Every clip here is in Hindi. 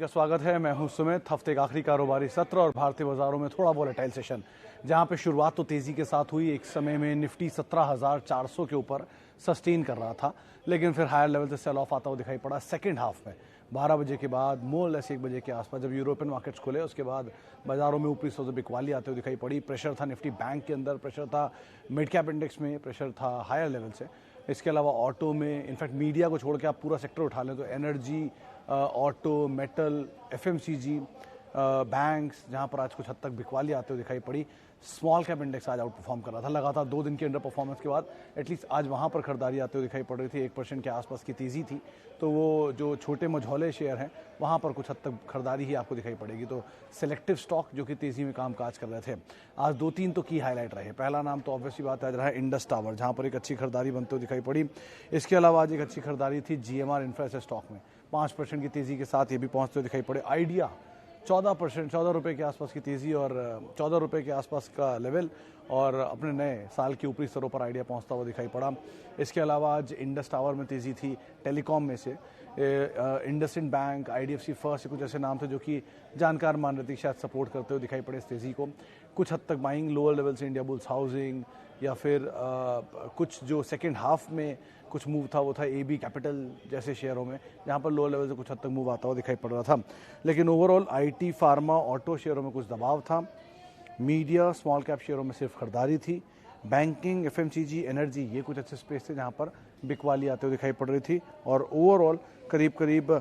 का स्वागत है। मैं हूं सुमित। हफ्ते का आखिरी कारोबारी सत्र और भारतीय बाजारों में थोड़ा वोलेटाइल सेशन, जहां पे शुरुआत तो तेजी के साथ हुई। एक समय में निफ्टी 17,400 के ऊपर सस्टेन कर रहा था, लेकिन फिर हायर लेवल से सेल ऑफ आता हुआ दिखाई पड़ा। सेकंड हाफ में 12 बजे के बाद, मोर लेस 1 बजे के आसपास जब यूरोपियन मार्केट्स खुले, उसके बाद बाजारों में ऊपरी सौदे बिकवाली आते हुए दिखाई पड़ी। प्रेशर था निफ्टी बैंक के अंदर, प्रेशर था मिड कैप इंडेक्स में, प्रेशर था हायर लेवल से। इसके अलावा ऑटो में, इनफैक्ट मीडिया को छोड़ के आप पूरा सेक्टर उठा लें तो energy, auto, metal, FMCG, banks, जहां पर आज कुछ हद तक बिकवाली आते हुए दिखाई पड़ी। स्मॉल कैप इंडेक्स आज आउट परफॉर्म कर रहा था। लगातार 2 दिन के अंडर परफॉर्मेंस के बाद एटलीस्ट आज वहां पर खरीदारी आते हुए दिखाई पड़ रही थी। 1% के आसपास की तेजी थी, तो वो जो छोटे मझौले शेयर हैं वहां पर कुछ हद तक खरीदारी ही आपको दिखाई पड़ेगी। तो सिलेक्टिव स्टॉक जो कि तेजी में कामकाज कर रहे थे, आज 2-3 तो की हाईलाइट रहे। पहला नाम तो ऑब्वियसली बात आज रहा है इंडस टावर, जहां पर एक अच्छी खरीदारी बनते हुए दिखाई पड़ी। इसके अलावा आज एक अच्छी खरीदारी थी जीएमआर इंफ्रा स्टॉक में, 5% की तेजी के साथ ये भी पहुंचते हुए दिखाई पड़े। आइडिया 14%, 14 रुपये के आसपास की तेजी और 14 रुपये के आसपास का लेवल, और अपने नए साल के ऊपरी स्तरों पर आइडिया पहुंचता हुआ दिखाई पड़ा। इसके अलावा आज इंडस टावर में तेजी थी। टेलीकॉम में से इंडसइंड बैंक, आईडीएफसी फर्स्ट, कुछ ऐसे नाम थे जो कि जानकार मान रहे थे, शायद सपोर्ट करते हुए दिखाई पड़े इस तेजी को। कुछ हद तक बाइंग लोअर लेवल से इंडिया बुल्स हाउसिंग, या फिर कुछ जो सेकेंड हाफ में कुछ मूव था वो था एबी कैपिटल जैसे शेयरों में, जहां पर लोअर लेवल से कुछ हद तक मूव आता हुआ दिखाई पड़ रहा था। लेकिन ओवरऑल आईटी, फार्मा, ऑटो शेयरों में कुछ दबाव था। मीडिया, स्मॉल कैप शेयरों में सिर्फ खरीदारी थी। बैंकिंग, एफएमसीजी, एनर्जी, ये कुछ अच्छे स्पेस थे जहां पर बिकवाली आते हुए दिखाई पड़ रही थी। और ओवरऑल करीब करीब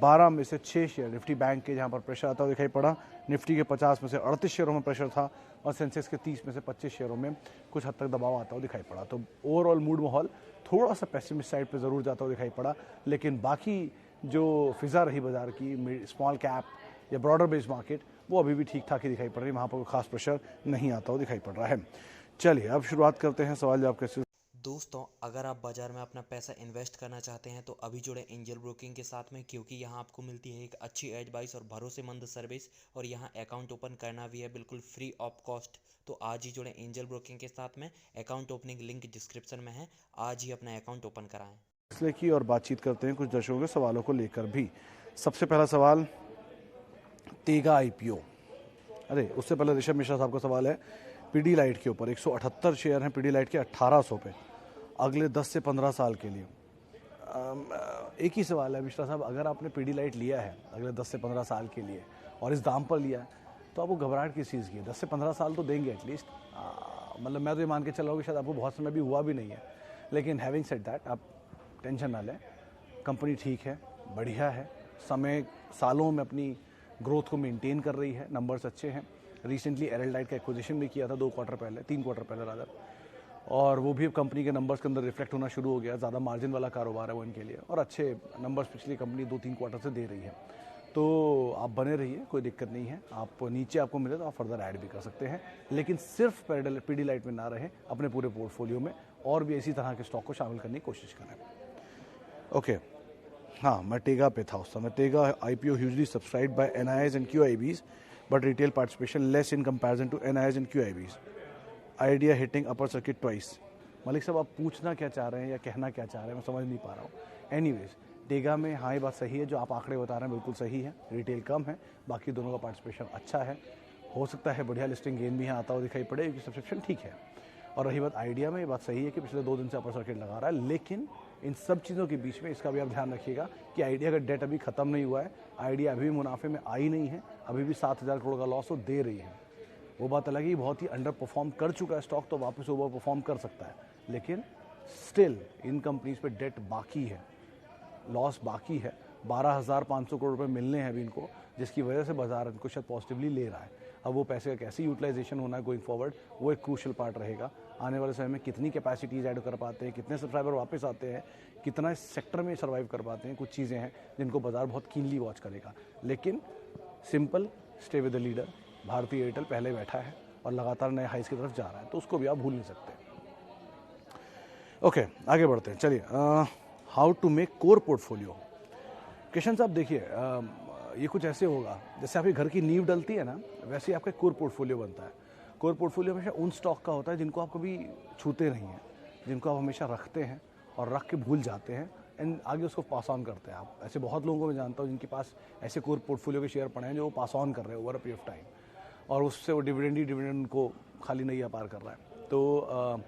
12 में से 6 शेयर निफ्टी बैंक के जहां पर प्रेशर आता हुआ दिखाई पड़ा। निफ्टी के 50 में से 38 शेयरों में प्रेशर था और सेंसेक्स के 30 में से 25 शेयरों में कुछ हद तक दबाव आता हुआ दिखाई पड़ा। तो ओवरऑल मूड माहौल थोड़ा सा पेसिमिस्ट साइड पे ज़रूर जाता हुआ दिखाई पड़ा, लेकिन बाकी जो फिजा रही बाजार की, स्मॉल कैप या ब्रॉडर बेस्ड मार्केट, वो अभी भी ठीक ठाक ही दिखाई पड़ रही है। वहाँ पर कोई खास प्रेशर नहीं आता हुआ दिखाई पड़ रहा है। चलिए अब शुरुआत करते हैं सवाल जवाब के। दोस्तों, अगर आप बाजार में अपना पैसा इन्वेस्ट करना चाहते हैं तो अभी जुड़े एंजल ब्रोकिंग के साथ में, क्योंकि यहां आपको मिलती है एक अच्छी एडवाइस और भरोसेमंद सर्विस, और यहां अकाउंट ओपन करना भी है बिल्कुल फ्री ऑफ कॉस्ट। तो आज ही जुड़े एंजल ब्रोकिंग के साथ में। अकाउंट ओपनिंग लिंक डिस्क्रिप्शन में है, आज ही अपना अकाउंट ओपन कराएं। फैसले की और बातचीत करते हैं कुछ दर्शकों के सवालों को लेकर भी। सबसे पहला सवाल, तेगा आईपीओ। अरे उससे पहले ऋषभ मिश्रा साहब का सवाल है पीडी लाइट के ऊपर। 178 शेयर हैं पीडी लाइट के 1800 पे अगले 10 से 15 साल के लिए। एक ही सवाल है मिश्रा साहब, अगर आपने पीडी लाइट लिया है अगले 10 से 15 साल के लिए और इस दाम पर लिया है, तो आपको घबराहट किस चीज़ की है? 10 से 15 साल तो देंगे एटलीस्ट। मतलब मैं तो ये मान के चल रहा हूँ कि शायद आपको बहुत समय भी हुआ भी नहीं है, लेकिन हैविंग सेड दैट, आप टेंशन ना लें। कंपनी ठीक है, बढ़िया है, समय सालों में अपनी ग्रोथ को मेंटेन कर रही है, नंबर्स अच्छे हैं। रिसेंटली एरलडाइट का एक्विजिशन भी किया था 3 क्वार्टर पहले रादर, और वो भी कंपनी के नंबर्स के अंदर रिफ्लेक्ट होना शुरू हो गया। ज़्यादा मार्जिन वाला कारोबार है वो इनके लिए, और अच्छे नंबर्स पिछली कंपनी 2-3 क्वार्टर से दे रही है। तो आप बने रहिए, कोई दिक्कत नहीं है। आप नीचे आपको मिले तो आप फर्दर ऐड भी कर सकते हैं, लेकिन सिर्फ पीडी लाइट में ना रहे, अपने पूरे पोर्टफोलियो में और भी इसी तरह के स्टॉक को शामिल करने की कोशिश करें। ओके, हाँ, मैं टेगा पे था उस समय। Tega IPO hugely subscribed by NIIs and QIBs, but retail participation less in comparison to NIIs and QIBs. Idea hitting upper circuit twice. Malik sahab, आप पूछना क्या चाह रहे हैं या कहना क्या चाह रहे हैं, मैं समझ नहीं पा रहा हूँ। एनीवेज, टेगा में हाँ ये बात सही है, जो आप आंकड़े बता रहे हैं बिल्कुल सही है। रिटेल कम है, बाकी दोनों का पार्टिसिपेशन अच्छा है। हो सकता है बढ़िया लिस्टिंग गेन भी यहाँ आता हुआ दिखाई पड़े, क्योंकि सब्सक्रिप्शन ठीक है। और रही बात आइडिया में, ये बात सही है कि पिछले 2 दिन से अपर सर्किट लगा रहा है, लेकिन इन सब चीज़ों के बीच में इसका भी आप ध्यान रखिएगा कि आइडिया का डेट अभी खत्म नहीं हुआ है। आइडिया अभी भी मुनाफे में आई नहीं है, अभी भी 7,000 करोड़ का लॉस वो दे रही है। वो बात अलग ही, बहुत ही अंडर परफॉर्म कर चुका है स्टॉक, तो वापस ओवर परफॉर्म कर सकता है, लेकिन स्टिल इन कंपनीज पे डेट बाकी है, लॉस बाकी है। 12,500 करोड़ रुपए मिलने हैं अभी इनको, जिसकी वजह से बाजार इनको शायद पॉजिटिवली ले रहा है। अब वो पैसे का कैसे यूटिलाइजेशन होना है गोइंग फॉरवर्ड, वो एक क्रूशियल पार्ट रहेगा। आने वाले समय में कितनी कैपेसिटीज ऐड कर पाते हैं, कितने सब्सक्राइबर वापस आते हैं, कितना इस सेक्टर में सर्वाइव कर पाते हैं, कुछ चीज़ें हैं जिनको बाजार बहुत कीनली वॉच करेगा। लेकिन simple, stay with the leader. भारतीय एयरटेल पहले बैठा है और लगातार नए हाइस की तरफ जा रहा है, तो उसको भी आप भूल नहीं सकते। ओके, आगे बढ़ते हैं। चलिए, how to make core portfolio. Kishan साहब देखिए, ये कुछ ऐसे होगा जैसे आपके घर की नींव डलती है ना, वैसे ही आपका कोर पोर्टफोलियो बनता है। कोर पोर्टफोलियो हमेशा उन स्टॉक का होता है जिनको आप कभी छूते नहीं हैं, जिनको आप हमेशा रखते हैं और रख के भूल जाते हैं, एंड आगे उसको पास ऑन करते हैं। आप ऐसे बहुत लोगों को मैं जानता हूँ जिनके पास ऐसे कोर पोर्टफोलियो के शेयर पड़े हैं जो वो पास ऑन कर रहे हैं over a period of time, और उससे वो डिविडेंड को खाली नैया पार कर रहा है। तो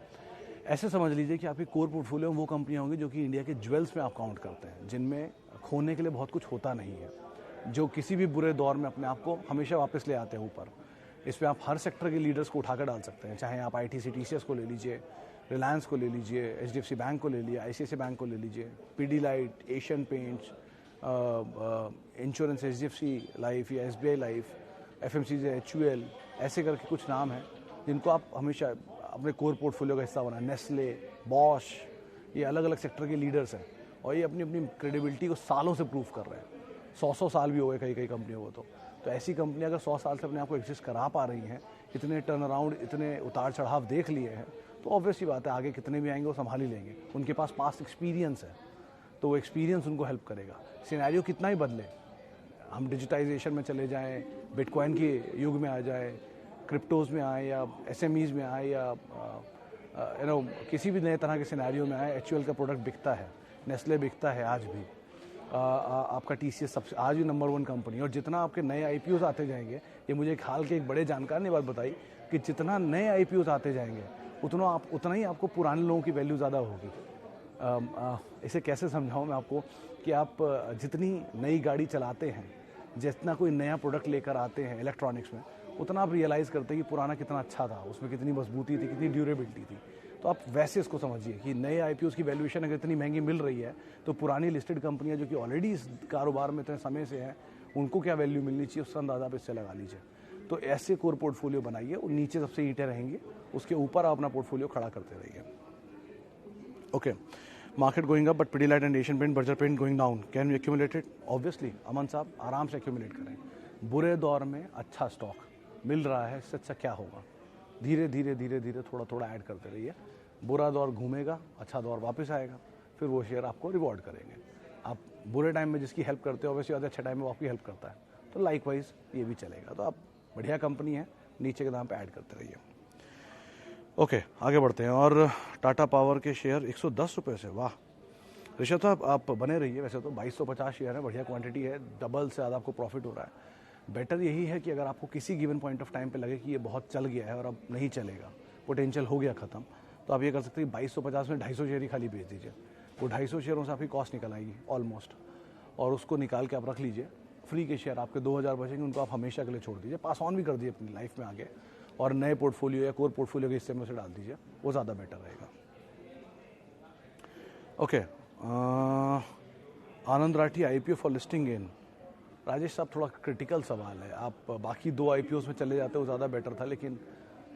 ऐसे समझ लीजिए कि आपकी कोर पोर्टफोलियो में वो कंपनियां होंगी जो कि इंडिया के ज्वेल्स में आप काउंट करते हैं, जिनमें खोने के लिए बहुत कुछ होता नहीं है, जो किसी भी बुरे दौर में अपने आप को हमेशा वापस ले आते हैं ऊपर। इसमें आप हर सेक्टर के लीडर्स को उठाकर डाल सकते हैं, चाहे आप ITC TCS को ले लीजिए, रिलायंस को ले लीजिए, HDFC बैंक को ले लिया, ICICI बैंक को ले लीजिए, Pidilite, Asian paints, insurance HDFC life या SBI लाइफ, FMCG, HUL, ऐसे करके कुछ नाम हैं जिनको आप हमेशा अपने कोर पोर्टफोलियो का हिस्सा बनाएं। नेस्ले, बॉश, ये अलग अलग सेक्टर के लीडर्स हैं और ये अपनी अपनी क्रेडिबिलिटी को सालों से प्रूव कर रहे हैं। 100 साल भी हो गए कई कंपनियों को। तो ऐसी कंपनियां अगर 100 साल से अपने आप को एग्जिस्ट करा पा रही हैं, इतने टर्न अराउंड, इतने उतार चढ़ाव देख लिए हैं, तो ऑब्वियसली बात है आगे कितने भी आएंगे वो संभाल ही लेंगे। उनके पास पास्ट एक्सपीरियंस है, तो वो एक्सपीरियंस उनको हेल्प करेगा। सिनेरियो कितना ही बदले, हम डिजिटाइजेशन में चले जाएं, बिटकॉइन के युग में आ जाए, क्रिप्टोज़ में आए या SMEs में आए या किसी भी नए तरह के सिनेरियो में आए, HUL का प्रोडक्ट बिकता है, नेस्ले बिकता है आज भी, आपका TCS सबसे आज भी नंबर 1 कंपनी। और जितना आपके नए IPOs आते जाएंगे, ये मुझे एक हाल के एक बड़े जानकार ने बात बताई कि जितना नए IPOs आते जाएंगे उतना ही आपको पुराने लोगों की वैल्यू ज़्यादा होगी। इसे कैसे समझाऊँ मैं आपको कि आप जितनी नई गाड़ी चलाते हैं, जितना कोई नया प्रोडक्ट लेकर आते हैं इलेक्ट्रॉनिक्स में, उतना आप रियलाइज़ करते हैं कि पुराना कितना अच्छा था, उसमें कितनी मजबूती थी, कितनी ड्यूरेबिलिटी थी। तो आप वैसे इसको समझिए कि नए IPOs की वैल्यूएशन अगर इतनी महंगी मिल रही है, तो पुरानी लिस्टेड कंपनियां जो कि ऑलरेडी इस कारोबार में इतने समय से हैं, उनको क्या वैल्यू मिलनी चाहिए, उसका अंदाज़ा आप इससे लगा लीजिए। तो ऐसे कोर पोर्टफोलियो बनाइए, और नीचे सबसे ईंटें रहेंगी, उसके ऊपर आप अपना पोर्टफोलियो खड़ा करते रहिए। Okay, market going up but Pidilite and Asian paint, Berger paint going down, can we accumulate it? Obviously Aman sahab, आराम से एक्यूमुलेट करें। बुरे दौर में अच्छा स्टॉक मिल रहा है, इससे अच्छा क्या होगा? धीरे धीरे थोड़ा थोड़ा ऐड करते रहिए। बुरा दौर घूमेगा, अच्छा दौर वापस आएगा, फिर वो शेयर आपको रिवॉर्ड करेंगे। आप बुरे टाइम में जिसकी हेल्प करते हो, वैसे अच्छे टाइम में वो आपकी हेल्प करता है, तो लाइकवाइज ये भी चलेगा। तो आप बढ़िया कंपनी है, नीचे के दाम पे ऐड करते रहिए। ओके, आगे बढ़ते हैं। और टाटा पावर के शेयर 110 रुपये से, वाह ऋषभ साहब आप बने रहिए। वैसे तो 2250 शेयर है, बढ़िया क्वांटिटी है, डबल से ज़्यादा आपको प्रॉफिट हो रहा है। बेटर यही है कि अगर आपको किसी गिवन पॉइंट ऑफ टाइम पे लगे कि ये बहुत चल गया है और अब नहीं चलेगा, पोटेंशियल हो गया ख़त्म, तो आप ये कर सकते हैं 2250 में 250 शेयर ही खाली बेच दीजिए। वो 250 शेयरों से आपकी कॉस्ट निकल आएगी ऑलमोस्ट, और उसको निकाल के आप रख लीजिए। फ्री के शेयर आपके 2000 बचेंगे, उनको आप हमेशा के लिए छोड़ दीजिए, पास ऑन भी कर दीजिए अपनी लाइफ में आगे, और नए पोर्टफोलियो या कोर पोर्टफोलियो के हिस्से में उसे डाल दीजिए, वो ज़्यादा बेटर रहेगा। Okay, Anand Rathi IPO for listing gain. Rajesh साहब, थोड़ा क्रिटिकल सवाल है। आप बाकी 2 IPOs में चले जाते हो, ज़्यादा बेटर था, लेकिन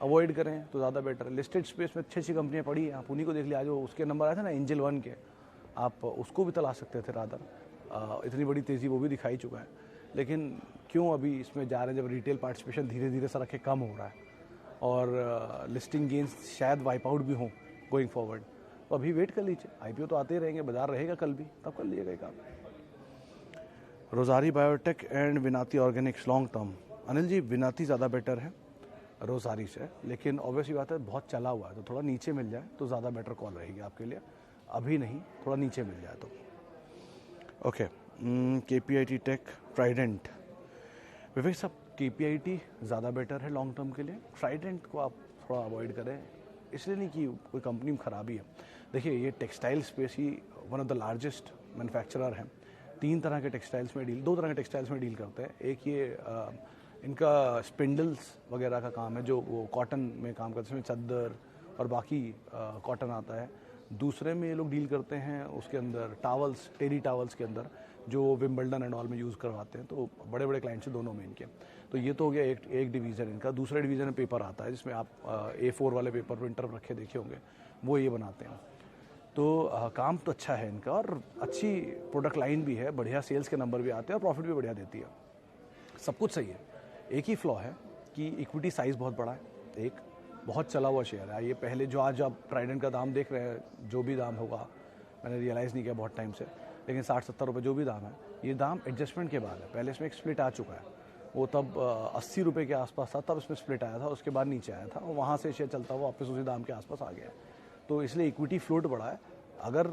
अवॉइड करें तो ज़्यादा बेटर है। लिस्टेड स्पेस में अच्छी अच्छी कंपनियां पड़ी हैं, आप उन्हीं को देख लिया। आज उसके नंबर आए थे ना एंजल 1 के, आप उसको भी तलाश सकते थे रादर। इतनी बड़ी तेज़ी वो भी दिखाई चुका है, लेकिन क्यों अभी इसमें जा रहे हैं जब रिटेल पार्टिसिपेशन धीरे धीरे सा रखे कम हो रहा है, और लिस्टिंग गेन्स शायद वाइप आउट भी हों गोइंग फॉरवर्ड, तो अभी वेट कर लीजिए। IPO तो आते ही रहेंगे, बाजार रहेगा कल भी, तब कर लीजिएगा काम। Rossari biotech and Vinati organics long term. Anil ji, Vinati ज़्यादा बेटर है रोजारी से, लेकिन ऑब्वियसली बात है बहुत चला हुआ है, तो थोड़ा नीचे मिल जाए तो ज़्यादा बेटर कॉल रहेगी आपके लिए। अभी नहीं, थोड़ा नीचे मिल जाए तो। Okay, KPIT tech, Trident. Vivek sahab, KPIT ज़्यादा बेटर है लॉन्ग टर्म के लिए, ट्राइडेंट को आप थोड़ा अवॉइड करें। इसलिए नहीं कि कोई कंपनी में खराबी है, देखिए ये textile space he one of the largest manufacturer हैं। 2 तरह के टेक्सटाइल्स में डील करते हैं। एक ये इनका स्पिंडल्स वगैरह का काम है, जो वो कॉटन में काम करते हैं, इसमें चद्दर और बाकी कॉटन आता है। दूसरे में ये लोग डील करते हैं उसके अंदर टावल्स, टेरी टावल्स के अंदर, जो विम्बल्डन एंड ऑल में यूज़ करवाते हैं। तो बड़े बड़े क्लाइंट्स हैं दोनों में इनके। तो ये तो हो गया एक डिवीज़न इनका। दूसरा डिवीज़न में पेपर आता है, जिसमें आप A4 वाले पेपर प्रिंटर रखे देखे होंगे, वो ये बनाते हैं। तो काम तो अच्छा है इनका, और अच्छी प्रोडक्ट लाइन भी है, बढ़िया सेल्स के नंबर भी आते हैं और प्रॉफिट भी बढ़िया देती है, सब कुछ सही है। एक ही फ्लॉ है कि इक्विटी साइज़ बहुत बड़ा है, एक बहुत चला हुआ शेयर है। ये पहले जो आज आप ट्राइडेंट का दाम देख रहे हैं, जो भी दाम होगा, मैंने रियलाइज़ नहीं किया बहुत टाइम से, लेकिन 60-70 रुपये जो भी दाम है, ये दाम एडजस्टमेंट के बाद है। पहले इसमें एक स्प्लिट आ चुका है, वो तब 80 रुपये के आसपास था, तब इसमें स्प्लिट आया था, उसके बाद नीचे आया था, और वहाँ से शेयर चलता हुआ वापस उसी दाम के आसपास आ गया है। तो इसलिए इक्विटी फ्लोट बढ़ा है। अगर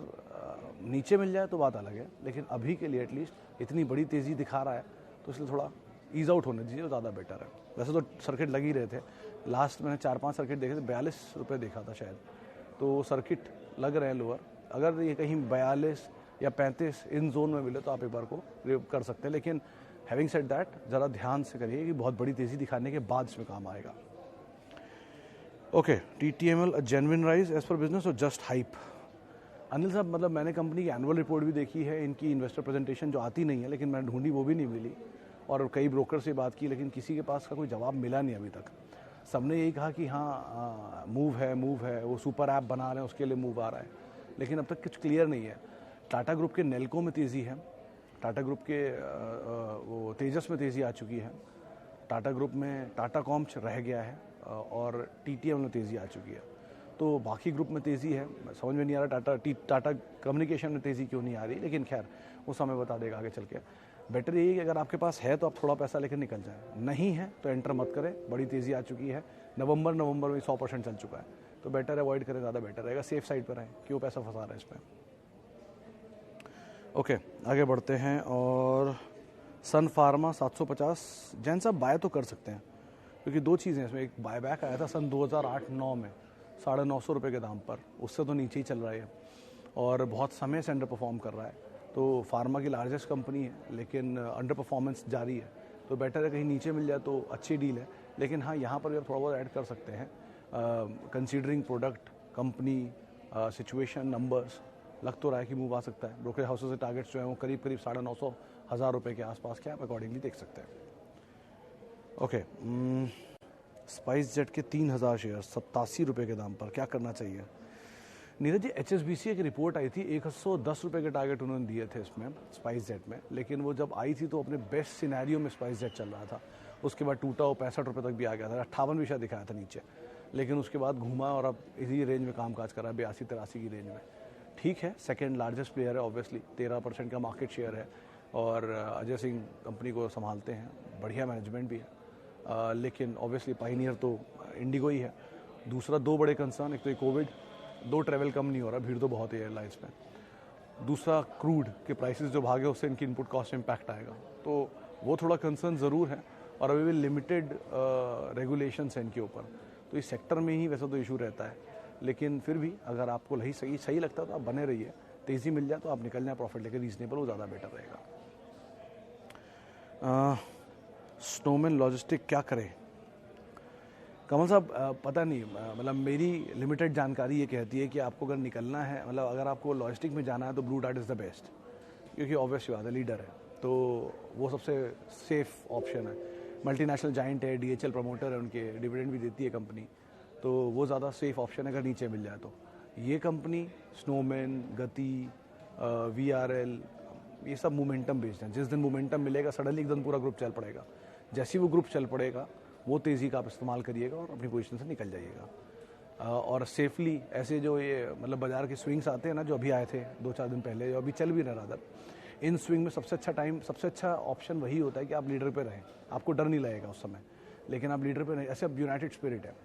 नीचे मिल जाए तो बात अलग है, लेकिन अभी के लिए एटलीस्ट इतनी बड़ी तेज़ी दिखा रहा है तो इसलिए थोड़ा ईज आउट होने दीजिए, ज़्यादा बेटर है। वैसे तो सर्किट लग ही रहे थे, लास्ट मैंने 4-5 सर्किट देखे थे, 42 रुपये देखा था शायद, तो सर्किट लग रहे हैं लोअर। अगर ये कहीं 42 या 35 इन जोन में मिले तो आप एक बार को कर सकते हैं, लेकिन हैविंग सेड दैट ज़रा ध्यान से करिए कि बहुत बड़ी तेज़ी दिखाने के बाद इसमें काम आएगा। Okay, TTML genuine rise as per business और जस्ट हाइप। अनिल साहब, मतलब मैंने कंपनी की एनुअल रिपोर्ट भी देखी है, इनकी इन्वेस्टर प्रेजेंटेशन जो आती नहीं है, लेकिन मैंने ढूंढी वो भी नहीं मिली, और कई ब्रोकर से बात की, लेकिन किसी के पास का कोई जवाब मिला नहीं अभी तक। सबने यही कहा कि हाँ मूव है, वो सुपर ऐप बना रहे हैं उसके लिए मूव आ रहा है, लेकिन अब तक कुछ क्लियर नहीं है। टाटा ग्रुप के नेल्को में तेज़ी है, टाटा ग्रुप के वो तेजस में तेज़ी आ चुकी है, टाटा ग्रुप में टाटा कॉम्च रह गया है, और TTM में तेज़ी आ चुकी है। तो बाकी ग्रुप में तेज़ी है, समझ में नहीं आ रहा टाटा कम्युनिकेशन में तेज़ी क्यों नहीं आ रही, लेकिन खैर वो समय बता देगा आगे चल के। बेटर यही है कि अगर आपके पास है तो आप थोड़ा पैसा लेकर निकल जाएं, नहीं है तो एंटर मत करें, बड़ी तेज़ी आ चुकी है, नवंबर में 100% चल चुका है, तो बेटर अवॉइड करें, ज़्यादा बेटर रहेगा, सेफ साइड पर रहें, क्यों पैसा फंसा रहा है इसमें। ओके, आगे बढ़ते हैं, और सन फार्मा 750, जैन साहब बाय तो कर सकते हैं, क्योंकि दो चीज़ें इसमें, एक बायबैक आया था सन 2008-9 में 950 रुपये के दाम पर, उससे तो नीचे ही चल रहा है और बहुत समय से अंडर परफॉर्म कर रहा है, तो फार्मा की लार्जेस्ट कंपनी है, लेकिन अंडर परफॉर्मेंस जारी है, तो बेटर है कहीं नीचे मिल जाए तो अच्छी डील है। लेकिन हाँ, यहाँ पर भी आप थोड़ा बहुत ऐड कर सकते हैं, considering product, company, situation, numbers, लग तो रहा है कि मूव आ सकता है। ब्रोकरेज हाउसेस से टारगेट्स जो हैं वो करीब 950-1000 रुपये के आसपास के आप अकॉर्डिंगली देख सकते हैं। ओके, स्पाइस जेट के 3000 शेयर 87 रुपये के दाम पर, क्या करना चाहिए? नीरज जी, HSBC की रिपोर्ट आई थी, 110 रुपये के टारगेट उन्होंने दिए थे इसमें स्पाइस जेट में, लेकिन वो जब आई थी तो अपने बेस्ट सिनेरियो में स्पाइस जेट चल रहा था, उसके बाद टूटा वो 65 रुपये तक भी आ गया था, 58 भी शायद दिखाया था नीचे, लेकिन उसके बाद घूमा और अब इसी रेंज में काम काज कर रहा है, 82-83 की रेंज में। ठीक है, सेकेंड लार्जेस्ट प्लेयर है ऑब्वियसली, 13% का मार्केट शेयर है, और अजय सिंह कंपनी को संभालते हैं, बढ़िया मैनेजमेंट भी है, लेकिन ऑब्वियसली पाइनियर तो इंडिगो ही है। दूसरा, दो बड़े कंसर्न, एक तो कोविड, दो ट्रैवल कम नहीं हो रहा, भीड़ तो बहुत है एयरलाइंस में, दूसरा क्रूड के प्राइसेस जो भागे उससे इनकी इनपुट कॉस्ट इम्पैक्ट आएगा, तो वो थोड़ा कंसर्न ज़रूर है, और अभी भी लिमिटेड रेगुलेशंस हैं इनके ऊपर, तो इस सेक्टर में ही वैसे तो इशू रहता है, लेकिन फिर भी अगर आपको सही लगता है तो आप बने रहिए, तेज़ी मिल जाए तो आप निकल जाए प्रॉफिट लेकर रीजनेबल, वो ज़्यादा बेटर रहेगा। स्नोमैन लॉजिस्टिक क्या करें? कमल साहब, पता नहीं, मतलब मेरी लिमिटेड जानकारी ये कहती है कि आपको अगर निकलना है, मतलब अगर आपको लॉजिस्टिक में जाना है तो blue dart is the best, क्योंकि ऑब्वियस बात है, लीडर है, तो वो सबसे सेफ ऑप्शन है। मल्टीनेशनल जाइंट है, DHL प्रमोटर है, उनके डिविडेंड भी देती है कंपनी, तो वो ज़्यादा सेफ ऑप्शन है अगर नीचे मिल जाए तो। ये कंपनी, स्नोमैन, गति, VRL, ये सब मोमेंटम बेस्ड हैं, जिस दिन मोमेंटम मिलेगा सडनली एकदम पूरा ग्रुप चल पड़ेगा, जैसे ही वो ग्रुप चल पड़ेगा वो तेज़ी का आप इस्तेमाल करिएगा और अपनी पोजीशन से निकल जाइएगा, और सेफली ऐसे जो ये मतलब बाज़ार के स्विंग्स आते हैं ना, जो अभी आए थे 2-4 दिन पहले, जो अभी चल भी रहा था, इन स्विंग में सबसे अच्छा ऑप्शन वही होता है कि आप लीडर पे रहें, आपको डर नहीं लगेगा उस समय, लेकिन आप लीडर पे नहीं। ऐसे अब यूनाइटेड स्पिरिट है,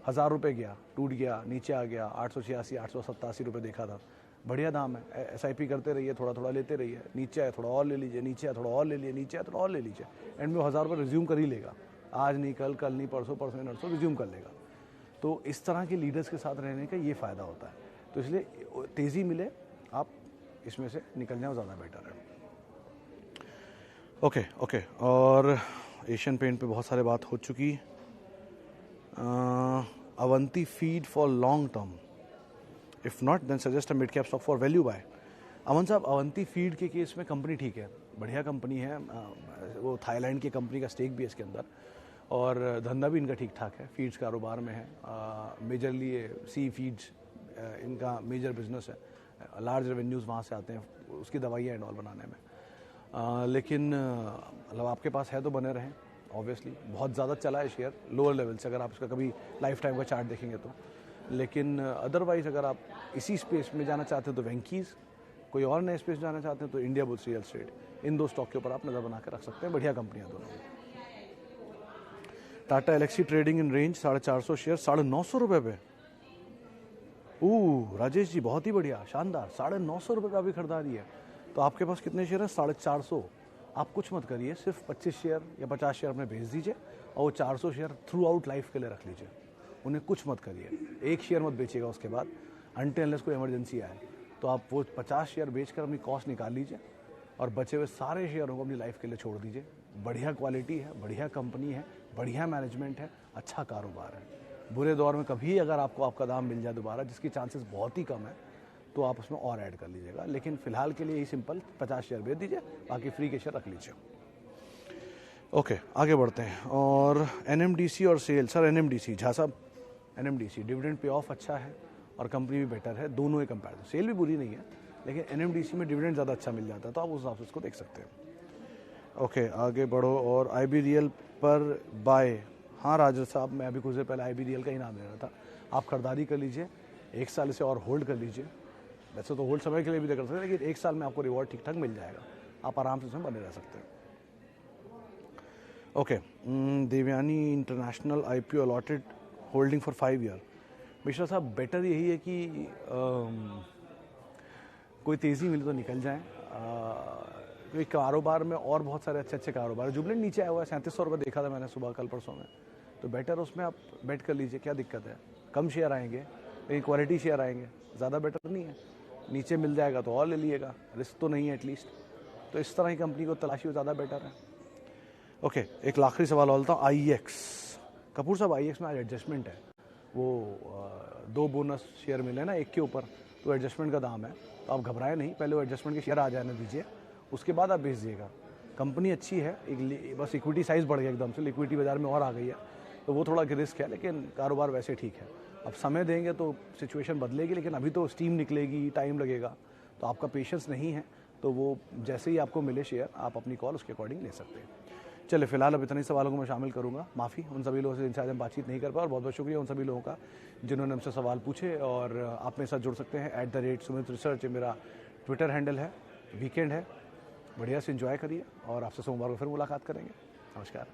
1000 रुपये गया, टूट गया, नीचे आ गया, 886-887 रुपये देखा था, बढ़िया दाम है, SIP करते रहिए, थोड़ा थोड़ा लेते रहिए, नीचे आए थोड़ा और ले लीजिए, नीचे आए थोड़ा और ले लीजिए, नीचे आए थोड़ा और ले लीजिए, एंड में 1000 रुपये रिज्यूम कर ही लेगा, आज नहीं कल नहीं परसों नहीं नरसों रिज्यूम कर लेगा। तो इस तरह के लीडर्स के साथ रहने का ये फ़ायदा होता है, तो इसलिए तेज़ी मिले आप इसमें से निकल जाओ, ज़्यादा बेटर है। ओके, और एशियन पेंट पे बहुत सारे बात हो चुकी। Avanti feed for long term, if not then suggest a mid cap stock for value buy. Aman sahab, Avanti feed के केस में कंपनी ठीक है, बढ़िया कंपनी है, वो थाईलैंड की कंपनी का स्टेक भी है इसके अंदर, और धंधा भी इनका ठीक ठाक है, फीड्स कारोबार में है, मेजरली सी फीड्स इनका मेजर बिजनेस है, लार्ज रेवेन्यूज़ वहाँ से आते हैं उसकी दवाइयाँ एंड ऑल बनाने में, लेकिन मतलब आपके पास है तो बने रहें, ऑब्वियसली बहुत ज़्यादा चला है शेयर लोअर लेवल से, अगर आप इसका कभी लाइफ टाइम का चार्ट देखेंगे तो, लेकिन अदरवाइज अगर आप इसी स्पेस में जाना चाहते हो तो वेंकीज़, कोई और नए स्पेस जाना चाहते हैं तो इंडिया बुल्स रियल एस्टेट, इन दो स्टॉक के ऊपर आप नज़र बना कर रख सकते हैं, बढ़िया कंपनियां दोनों। Tata Elxsi trading in range 450 share 950 रुपये पे, राजेश जी बहुत ही बढ़िया, शानदार, 950 रुपये का भी खरीदारी है। तो आपके पास कितने शेयर हैं? 450। आप कुछ मत करिए, सिर्फ 25 शेयर या 50 शेयर अपने भेज दीजिए और वो 400 शेयर थ्रू आउट लाइफ के लिए रख लीजिए। उन्हें कुछ मत करिए, एक शेयर मत बेचिएगा उसके बाद, अनटिल अनलेस कोई इमरजेंसी आए। तो आप वो 50 शेयर बेचकर अपनी कॉस्ट निकाल लीजिए और बचे हुए सारे शेयरों को अपनी लाइफ के लिए छोड़ दीजिए। बढ़िया क्वालिटी है, बढ़िया कंपनी है, बढ़िया मैनेजमेंट है, अच्छा कारोबार है। बुरे दौर में कभी अगर आपको आपका दाम मिल जाए दोबारा, जिसकी चांसेस बहुत ही कम है, तो आप उसमें और ऐड कर लीजिएगा। लेकिन फिलहाल के लिए यही सिंपल 50 शेयर बेच दीजिए, बाकी फ्री के शेयर रख लीजिए। ओके, आगे बढ़ते हैं। और एनएमडीसी और सेल, सर एनएमडीसी झा साहब, एनएमडीसी डिविडेंड पे ऑफ अच्छा है और कंपनी भी बेटर है, दोनों ही कंपेरिजन। सेल भी बुरी नहीं है, लेकिन एनएमडीसी में डिविडेंड ज़्यादा अच्छा मिल जाता है, तो आप उस हिसाब से इसको देख सकते हैं। ओके, आगे बढ़ो। और IBDL पर बाय, हाँ राजेश साहब, मैं अभी कुछ देर पहले IBDL का ही नाम ले रहा था। आप खरीदारी कर लीजिए, 1 साल से और होल्ड कर लीजिए। वैसे तो होल्ड समय के लिए भी कर सकते हैं, लेकिन 1 साल में आपको रिवॉर्ड ठीक ठाक मिल जाएगा, आप आराम से उसमें बने रह सकते हैं। Okay, Devyani international IPO allotted holding for 5 year. Mishra साहब, बेटर यही है कि कोई तेज़ी मिले तो निकल जाएं, क्योंकि कारोबार में और बहुत सारे अच्छे अच्छे कारोबार है। जुबलेंट नीचे आया हुआ है, 3700 रुपये देखा था मैंने सुबह कल परसों में, तो बेटर उसमें आप बेट कर लीजिए, क्या दिक्कत है। कम शेयर आएंगे लेकिन क्वालिटी शेयर आएंगे, ज़्यादा बेटर नहीं है। नीचे मिल जाएगा तो और ले लीजिएगा, रिस्क तो नहीं है एटलीस्ट। तो इस तरह की कंपनी को तलाशी ज़्यादा बेटर है। ओके, एक आखिरी सवाल और था, IEX। कपूर साहब, IEX में आज एडजस्टमेंट है, वो 2 बोनस शेयर मिले ना एक के ऊपर, तो एडजस्टमेंट का दाम है, तो आप घबराए नहीं, पहले वो एडजस्टमेंट के शेयर आ जाने दीजिए, उसके बाद आप बेच दिएगा। कंपनी अच्छी है, बस इक्विटी साइज़ बढ़ गया एकदम से, लिक्विडिटी बाजार में और आ गई है, तो वो थोड़ा रिस्क है, लेकिन कारोबार वैसे ठीक है। अब समय देंगे तो सिचुएशन बदलेगी, लेकिन अभी तो स्टीम निकलेगी, टाइम लगेगा, तो आपका पेशेंस नहीं है, तो वो जैसे ही आपको मिले शेयर, आप अपनी कॉल उसके अकॉर्डिंग ले सकते हैं। चलिए, फिलहाल अब इतने सवालों को मैं शामिल करूंगा, माफ़ी उन सभी लोगों से जिनसे आज हम बातचीत नहीं कर पाए, और बहुत बहुत शुक्रिया उन सभी लोगों का जिन्होंने हमसे सवाल पूछे। और आप मेरे साथ जुड़ सकते हैं, @सुमित रिसर्च मेरा ट्विटर हैंडल है। वीकेंड है, बढ़िया से एंजॉय करिए और आपसे सोमवार को फिर मुलाकात करेंगे। नमस्कार।